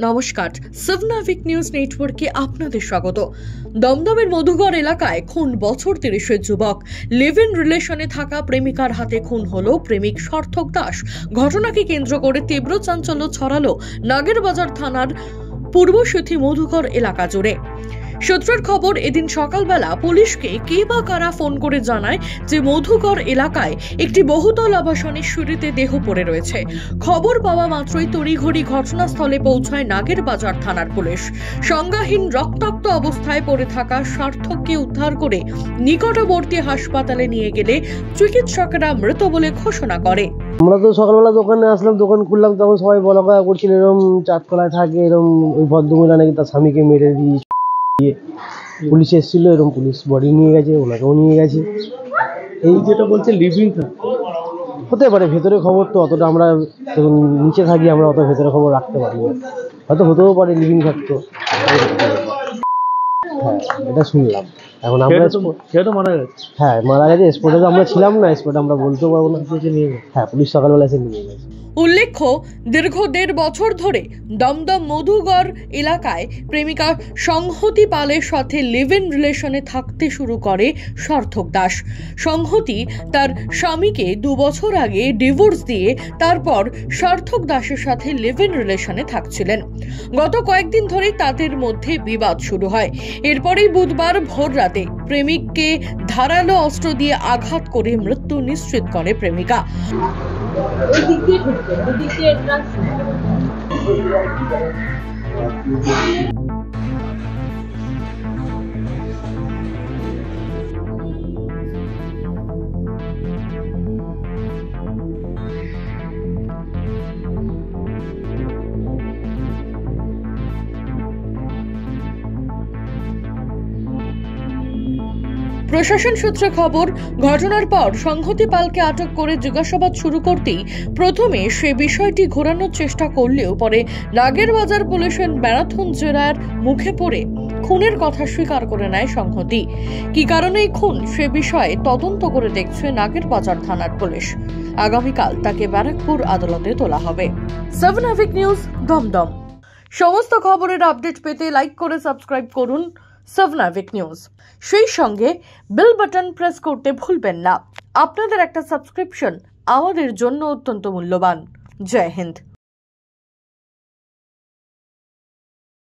নমস্কার, সেভনাভিক নিউজ নেটওয়ার্কে আপনাদের স্বাগত। দমদমের মধুগড় এলাকায় খুন বছর 30-এর যুবক। লিভ ইন রিলেশনে থাকা প্রেমিকার হাতে খুন হলো প্রেমিক সার্থক দাস। ঘটনাকে কেন্দ্র করে তীব্র চাঞ্চল্য ছড়ালো নাগেরবাজার থানার পূর্বশীথি মধুগড় এলাকা জুড়ে। সূত্রের খবর, এদিন সকালবেলা পুলিশকে কে বা কারা ফোন করে জানায় যে মধুগড় এলাকায় একটি বহুতল আবাসনের সিঁড়িতে দেহ পড়ে রয়েছে। খবর পাওয়া মাত্রই তড়িঘড়ি ঘটনাস্থলে পৌঁছায় নাগেরবাজার থানার পুলিশ। সংজ্ঞাহীন রক্তাক্ত অবস্থায় পড়ে থাকা সার্থককে উদ্ধার করে নিকটবর্তী হাসপাতালে নিয়ে গেলে চিকিৎসকরা মৃত বলে ঘোষণা করে। আমরা তো সকালবেলা দোকানে আসলাম, দোকান খুললাম, তখন সবাই বলা কথা করছিল এরকম চাঁদতলায় থাকে, এরকম ওই ভদ্রমহিলা নাকি তার স্বামীকে মেরে দিয়ে পুলিশ এসেছিল, এরকম পুলিশ বডি নিয়ে গেছে, ওনাকেও নিয়ে গেছে। এই যেটা বলছে লিভিং হতে পারে, ভেতরে খবর তো অতটা আমরা নিচে থাকি, আমরা অত ভেতরে খবর রাখতে পারি না, হয়তো হতেও পারে লিভিং থাকতো। হ্যাঁ, এটা শুনলাম। এখন আমরা হ্যাঁ মারা গেছে, স্পটে তো আমরা ছিলাম না, স্পটে আমরা বলতেও পারবো না। হ্যাঁ, পুলিশ সকালবেলা এসে নিয়ে গেছে। উল্লেখ্য, দীর্ঘ 1.5 বছর ধরে দমদম মধুগড় এলাকায় প্রেমিকা সংহতি পালের সাথে লিভ ইন রিলেশনে থাকতে শুরু করে সার্থক দাস। সংহতি তার স্বামীকে 2 বছর আগে ডিভোর্স দিয়ে তারপর সার্থক দাসের সাথে লিভ ইন রিলেশনে থাকছিলেন। গত কয়েকদিন ধরে তাদের মধ্যে বিবাদ শুরু হয়। এরপরেই বুধবার ভোর রাতে প্রেমিককে ধারালো অস্ত্র দিয়ে আঘাত করে মৃত্যু নিশ্চিত করে প্রেমিকা। প্রশাসন সূত্রে খবর, ঘটনার পর সংহতি পালকে আটক করে জিজ্ঞাসাবাদ শুরু করতেই প্রথমে সে বিষয়টি ঘোরানোর চেষ্টা করলেও পরে নাগেরবাজার পুলিশের ম্যারাথন জেরার মুখে পড়ে খুনের কথা স্বীকার করে নেয় সংহতি। কি কারণে এই খুন সে বিষয়ে তদন্ত করে দেখছে নাগেরবাজার থানার পুলিশ। আগামীকাল তাকে ব্যারাকপুর আদালতে তোলা হবে। সেভনাভিক নিউজ, দমদম। সমস্ত খবরের আপডেট পেতে লাইক করে সাবস্ক্রাইব করুন সেভনাভিক নিউজ। সেই সঙ্গে বেল বাটন প্রেস করতে ভুলবেন না। আপনাদের একটা সাবস্ক্রিপশন আমাদের জন্য অত্যন্ত মূল্যবান। জয় হিন্দ।